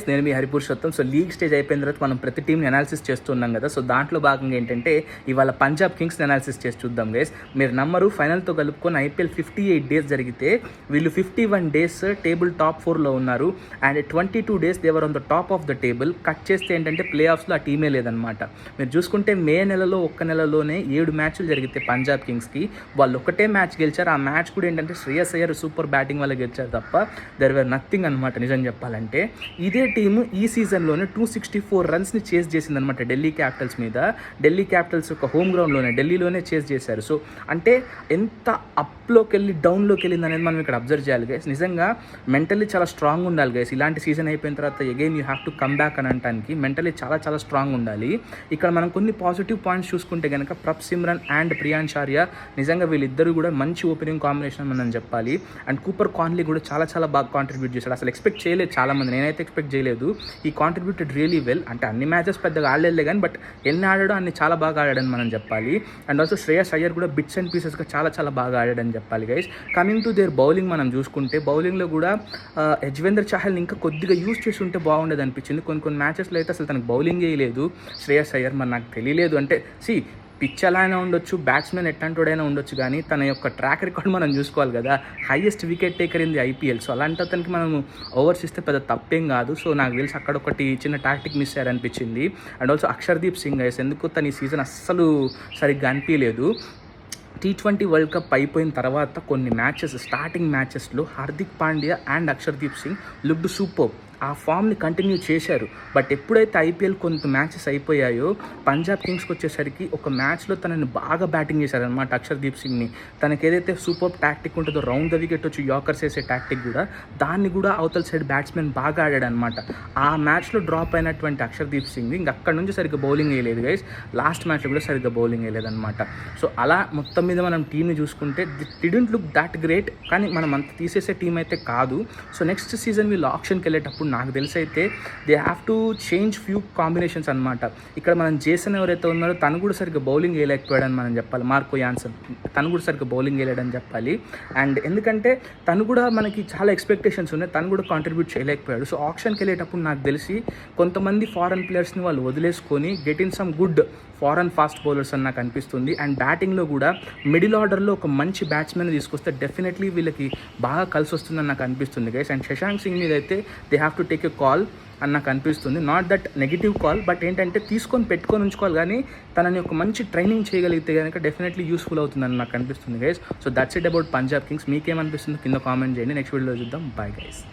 నేను మీ హరిపురుషోత్తం. So league stage అయిపోయిన తర్వాత మనం ప్రతి టీంని అనాలిసిస్ చేస్తున్నాం కదా. సో దాంట్లో భాగంగా ఏంటంటే ఇవాళ పంజాబ్ కింగ్స్ని అనాలిసిస్ చేసి చూద్దాం గైస్. మీరు నమ్మరు, ఫైనల్తో కలుపుకొని IPL 58 డేస్ జరిగితే వీళ్ళు 51 డేస్ టేబుల్ టాప్ 4లో ఉన్నారు. And 22 days they were on the top of the table. Cut చేస్తే ఏంటంటే ప్లే ఆఫ్స్లో ఆ టీమే లేదనమాట. మీరు చూసుకుంటే మే నెలలో ఒక్క నెలలోనే 7 మ్యాచ్లు జరిగితే పంజాబ్ కింగ్స్కి వాళ్ళు ఒకటే మ్యాచ్ గెలిచారు. ఆ మ్యాచ్ కూడా ఏంటంటే శ్రేయస్ అయ్యర్ సూపర్ బ్యాటింగ్ వల్ల గెలిచారు తప్ప దెర్ వర్ నథింగ్ అనమాట. నిజం చెప్పాలంటే ఇదే టీము ఈ సీజన్లోనే 264 రన్స్ని చేజ్ చేసిందనమాట ఢిల్లీ క్యాపిటల్స్ మీద. ఢిల్లీ క్యాపిటల్స్ ఒక హోమ్ గ్రౌండ్లోనే ఢిల్లీలోనే చేజ్ చేశారు. సో అంటే ఎంత అప్లోకి వెళ్ళి డౌన్లోకి వెళ్ళింది అనేది మనం ఇక్కడ అబ్జర్వ్ చేయాలి గైస్. నిజంగా మెంటల్లీ చాలా స్ట్రాంగ్ ఉండాలి గైస్. ఇలాంటి సీజన్ అయిపోయిన తర్వాత again you have to come back అని అనడానికి మెంటల్లీ చాలా చాలా స్ట్రాంగ్ ఉండాలి. ఇక్కడ మనం కొన్ని పాజిటివ్ పాయింట్స్ చూసుకుంటే కనుక ప్రప్ సిమ్రన్ అండ్ ప్రియాంశ్ ఆర్య నిజంగా వీళ్ళిద్దరూ కూడా మంచి ఓపెనింగ్ కాంబినేషన్ మనం చెప్పాలి. అండ్ కూపర్ కాన్లీ కూడా చాలా చాలా బాగా కాంట్రిబ్యూట్ చేశాడు. అసలు ఎక్స్పెక్ట్ చేయలేదు చాలామంది, నేనైతే ఎక్స్పెక్ట్ చేయలేదు. ఈ కాంట్రిబ్యూటెడ్ రియలీ వెల్. అంటే అన్ని మ్యాచెస్ పెద్దగా ఆడలేదులే కానీ బట్ ఎన్ని ఆడాడో అన్ని చాలా బాగా ఆడాడని మనం చెప్పాలి. అండ్ ఆల్సో శ్రేయస్ అయ్యర్ కూడా బిట్స్ అండ్ పీసెస్గా చాలా చాలా బాగా ఆడాడని చెప్పాలి guys. Coming to their bowling మనం చూసుకుంటే బౌలింగ్లో కూడా యజ్వేంద్ర చాహల్ని ఇంకా కొద్దిగా యూజ్ చేసి ఉంటే బాగుండేది అనిపించింది. కొన్ని మ్యాచెస్లో అయితే అసలు తనకు బౌలింగ్ చేయలేదు శ్రేయస్ అయ్యర్. మరి నాకు తెలియలేదు అంటే పిచ్ ఎలా అయినా ఉండొచ్చు, బ్యాట్స్మెన్ ఎట్లాంటోడైనా ఉండొచ్చు, కానీ తన యొక్క ట్రాక్ రికార్డ్ మనం చూసుకోవాలి కదా. Highest wicket taker in the IPL. So అలాంటి అతనికి మనం ఓవర్స్ ఇస్తే పెద్ద తప్పేం కాదు. సో నాకు తెలిసి అక్కడ ఒకటి చిన్న టాక్టిక్ మిస్ అయ్యారనిపించింది. And also Akshardeep Singh guys, ఎందుకు తను ఈ సీజన్ అస్సలు సరిగ్గా అనిపించలేదు. T20 వరల్డ్ కప్ అయిపోయిన తర్వాత కొన్ని మ్యాచెస్, స్టార్టింగ్ మ్యాచెస్లో Hardik Pandya and Akshardeep Singh looked super. ఆ ఫామ్ని కంటిన్యూ చేశారు. బట్ ఎప్పుడైతే IPL కొంత మ్యాచెస్ అయిపోయాయో పంజాబ్ కింగ్స్కి వచ్చేసరికి ఒక మ్యాచ్లో తనని బాగా బ్యాటింగ్ చేశారనమాట అక్షర్దీప్ సింగ్ని. తనకి ఏదైతే సూపర్ టాక్టిక్ ఉంటుందో రౌండ్ ద వికెట్ వచ్చి యాకర్స్ వేసే టాక్టిక్ కూడా దాన్ని కూడా అవతల సైడ్ బ్యాట్స్మెన్ బాగా ఆడాడనమాట. ఆ మ్యాచ్లో డ్రాప్ అయినటువంటి అక్షర్దీప్ సింగ్ ఇంక అక్కడ నుంచి సరిగ్గా బౌలింగ్ వేయలేదు గైస్. లాస్ట్ మ్యాచ్లో కూడా సరిగ్గా బౌలింగ్ వేయలేదనమాట. సో అలా మొత్తం మీద మనం టీంని చూసుకుంటే డిడెంట్ లుక్ దాట్ గ్రేట్, కానీ మనం అంత తీసేసే టీం అయితే కాదు. సో నెక్స్ట్ సీజన్ వీళ్ళు ఆప్షన్కి వెళ్ళేటప్పుడు నాకు తెలిసి అయితే they have to change few combinations అనమాట. ఇక్కడ మనం జేసన్ ఎవరైతే ఉన్నారో తను కూడా సరిగ్గా బౌలింగ్ వేయలేకపోయాడని మనం చెప్పాలి. మార్కో యాన్సన్ తను కూడా సరిగ్గా బౌలింగ్ వేయలేడని చెప్పాలి. అండ్ ఎందుకంటే తను కూడా మనకి చాలా ఎక్స్పెక్టేషన్స్ ఉన్నాయి, తను కూడా కాంట్రిబ్యూట్ చేయలేకపోయాడు. సో ఆప్షన్కి వెళ్ళేటప్పుడు నాకు తెలిసి కొంతమంది ఫారెన్ ప్లేయర్స్ని వాళ్ళు వదిలేసుకొని get in some good foreign fast bowlers అని నాకు అనిపిస్తుంది. అండ్ బ్యాటింగ్లో కూడా మిడిల్ ఆర్డర్లో ఒక మంచి బ్యాట్స్మెన్ తీసుకొస్తే డెఫినెట్లీ వీళ్ళకి బాగా కలిసి వస్తుందని నాకు అనిపిస్తుంది గైస్. అండ్ శశాంక్ సింగ్ మీద అయితే they have to take a call అని నాకు అనిపిస్తుంది. Not that negative call, but ఏంటంటే పెట్టుకొని ఉంచుకోవాలి, కానీ తనని ఒక మంచి ట్రైనింగ్ చేయగలిగితే కనుక డెఫినెట్లీ యూస్ఫుల్ అవుతుందని నాకు అనిపిస్తుంది guys. So that's it about Punjab Kings. మీకేమనిపిస్తుంది కింద కామెంట్ చేయండి. నెక్స్ట్ వీడియోలో చూద్దాం. Bye guys.